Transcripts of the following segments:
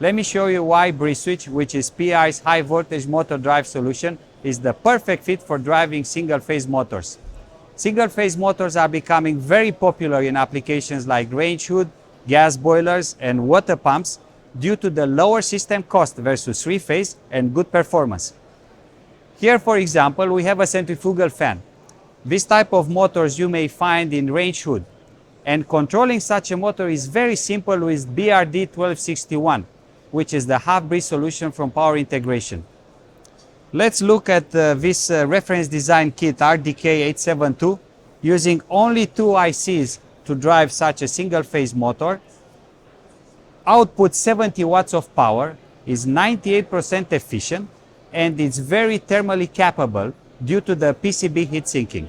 Let me show you why BridgeSwitch, which is PI's high voltage motor drive solution, is the perfect fit for driving single-phase motors. Single-phase motors are becoming very popular in applications like range hood, gas boilers, and water pumps due to the lower system cost versus three-phase and good performance. Here, for example, we have a centrifugal fan. This type of motors you may find in range hood, and controlling such a motor is very simple with BRD1261, which is the half-bridge solution from Power Integration. Let's look at this reference design kit RDK872 using only 2 ICs to drive such a single-phase motor. Outputs 70 watts of power, is 98% efficient, and it's very thermally capable due to the PCB heat sinking.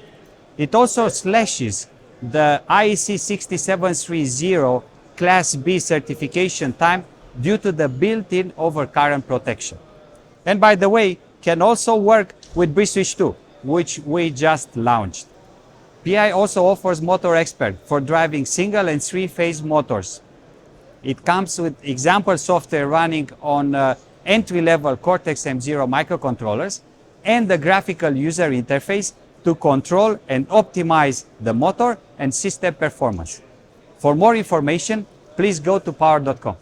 It also slashes the IEC 6730 Class B certification time due to the built-in overcurrent protection. And by the way, can also work with BridgeSwitch-2, which we just launched. PI also offers Motor Expert for driving single and three-phase motors. It comes with example software running on entry-level Cortex-M0 microcontrollers and the graphical user interface to control and optimize the motor and system performance. For more information, please go to power.com.